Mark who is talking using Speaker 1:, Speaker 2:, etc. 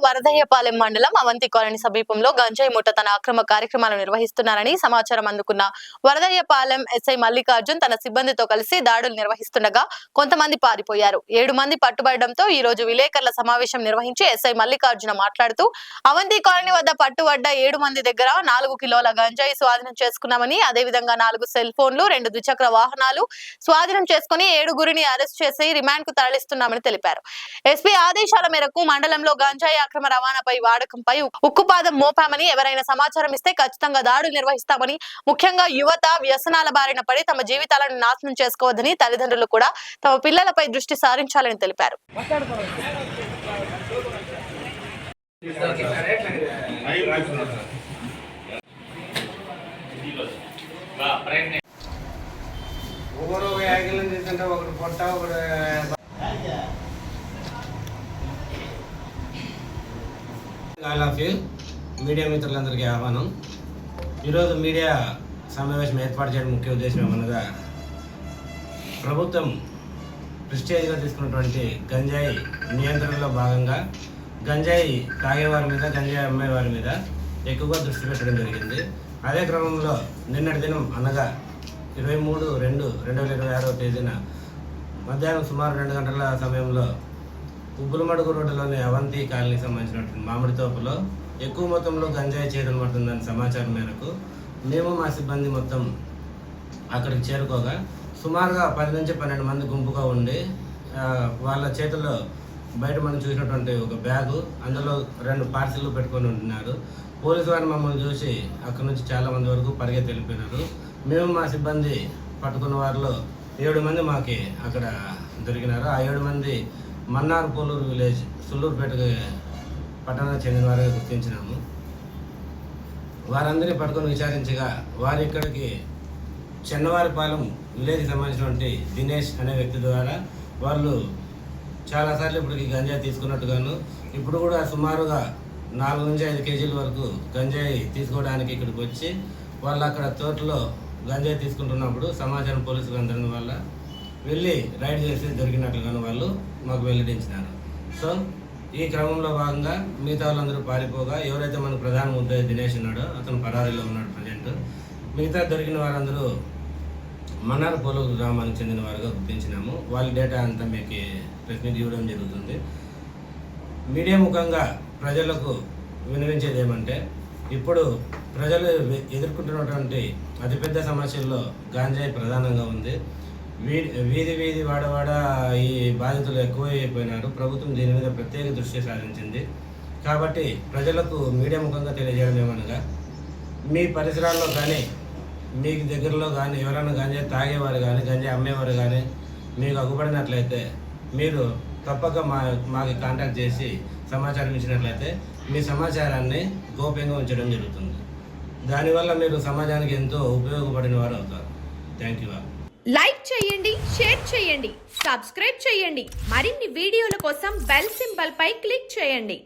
Speaker 1: వరదయ్యపాలెం మండలం అవంతి కాలనీ సమీపంలో గంజాయి ముఠ తన అక్రమ కార్యక్రమాలు నిర్వహిస్తున్నారని సమాచారం అందుకున్న వరదయ్యపాలెం ఎస్ఐ మల్లికార్జున్ తన సిబ్బందితో కలిసి దాడులు నిర్వహిస్తుండగా కొంతమంది పారిపోయారు. 7 మంది పట్టుబడడంతో ఈ రోజు విలేకరుల సమావేశం నిర్వహించి ఎస్ఐ మల్లికార్జున మాట్లాడుతూ అవంతి కాలనీ వద్ద పట్టుబడ్డ 7 మంది దగ్గర 4 కిలోల గంజాయి స్వాధీనం చేసుకున్నామని, అదేవిధంగా 4 సెల్ ఫోన్లు, 2 ద్విచక్ర వాహనాలు స్వాధీనం చేసుకుని 7గురిని అరెస్ట్ చేసి రిమాండ్ కు తరలిస్తున్నామని తెలిపారు. ఎస్పీ ఆదేశాల మేరకు మండలంలో గంజాయి అక్రమ రవాణాపై వాడకంపై ఉక్కుపాదం మోపామని, ఎవరైనా సమాచారం ఇస్తే ఖచ్చితంగా దాడులు నిర్వహిస్తామని, ముఖ్యంగా యువత వ్యసనాల బారిన పడి తమ జీవితాలను నాశనం చేసుకోవద్దని, తల్లిదండ్రులు కూడా తమ పిల్లలపై దృష్టి సారించాలని తెలిపారు.
Speaker 2: మీడియా మిత్రులందరికీ ఆహ్వానం. ఈరోజు మీడియా సమావేశం ఏర్పాటు చేయడం ముఖ్య ఉద్దేశం ఏమనగా, ప్రభుత్వం ప్రెస్టేజ్గా తీసుకున్నటువంటి గంజాయి నియంత్రణలో భాగంగా గంజాయి తాగేవారి మీద, గంజాయి అమ్మేవారి మీద ఎక్కువగా దృష్టి పెట్టడం జరిగింది. అదే క్రమంలో నిన్నటి దినం అనగా 23/2/2026 తేదీన మధ్యాహ్నం సుమారు 2 గంటల సమయంలో ఉబ్బులమడుగు రోడ్డులోని అవంతి కాలనీకి సంబంధించినటువంటి మామిడి తోపులో ఎక్కువ మొత్తంలో గంజాయి చేయడం పడుతుందని సమాచారం మేరకు మేము మా సిబ్బంది మొత్తం అక్కడికి చేరుకోగా సుమారుగా 10 నుంచి 12 మంది గుంపుగా ఉండి వాళ్ళ చేతుల్లో బయట మనం చూసినటువంటి ఒక బ్యాగు, అందులో 2 పార్సిల్లు పెట్టుకొని ఉంటున్నారు. పోలీసు వారిని మమ్మల్ని చూసి అక్కడి నుంచి చాలా మంది వరకు పరిగెత్తి వెళ్ళిపోయినారు. మేము మా సిబ్బంది పట్టుకున్న వారిలో 7 మంది మాకి అక్కడ దొరికినారు. ఆ 7 మంది మన్నార్ పోలూరు విలేజ్ సుల్లూరుపేట పట్టణానికి చెందిన వారిగా గుర్తించినాము. వారందరినీ పట్టుకొని విచారించగా వారి ఇక్కడికి చెన్నవారిపాలెం విలేజ్కి సంబంధించినటువంటి దినేష్ అనే వ్యక్తి ద్వారా వాళ్ళు చాలాసార్లు ఇప్పటికి గంజాయి తీసుకున్నట్టుగాను, ఇప్పుడు కూడా సుమారుగా 4 నుంచి 5 కేజీల వరకు గంజాయి తీసుకోవడానికి ఇక్కడికి వచ్చి వాళ్ళు అక్కడ తోటలో గంజాయి తీసుకుంటున్నప్పుడు సమాచారం పోలీసులు అందరిన వల్ల వెళ్ళి రైడ్ చేసి దొరికినట్లుగాను వాళ్ళు మాకు వెల్లడించినారు. సో ఈ క్రమంలో భాగంగా మిగతా వాళ్ళందరూ పారిపోగా, ఎవరైతే మన ప్రధాన ముద్దాయి దినేష్ ఉన్నాడో అతను పరారీలో ఉన్నాడు ప్రజెంట్. మిగతా దొరికిన వారందరూ మన్నార్ పోలూరు గ్రామానికి చెందిన వారుగా గుర్తించినాము. వాళ్ళ డేటా అంతా మీకు ప్రతినిధి ఇవ్వడం జరుగుతుంది. మీడియా ముఖంగా ప్రజలకు వినిపించేది ఏమంటే, ఇప్పుడు ప్రజలు ఎదుర్కొంటున్నటువంటి అతిపెద్ద సమస్యల్లో గంజాయి ప్రధానంగా ఉంది. వీధి వాడవాడ ఈ బాధితులు ఎక్కువైపోయినారు. ప్రభుత్వం దీని మీద ప్రత్యేక దృష్టి సారించింది. కాబట్టి ప్రజలకు మీడియా ముఖంగా తెలియజేయడం ఏమనగా, మీ పరిసరాల్లో కానీ మీకు దగ్గరలో కానీ ఎవరైనా గంజాయి తాగేవారు కానీ గంజాయి అమ్మేవారు కానీ మీకు అగ్గుపడినట్లయితే మీరు తప్పక మాకు కాంటాక్ట్ చేసి సమాచారం ఇచ్చినట్లయితే మీ సమాచారాన్ని గోప్యంగా ఉంచడం జరుగుతుంది. దానివల్ల మీరు సమాజానికి ఎంతో ఉపయోగపడిన వారు అవుతారు. Thank you.
Speaker 3: లైక్ చేయండి, షేర్ చేయండి, సబ్స్క్రైబ్ చేయండి. మరిన్ని వీడియోల కోసం బెల్ సింబల్ పై క్లిక్ చేయండి.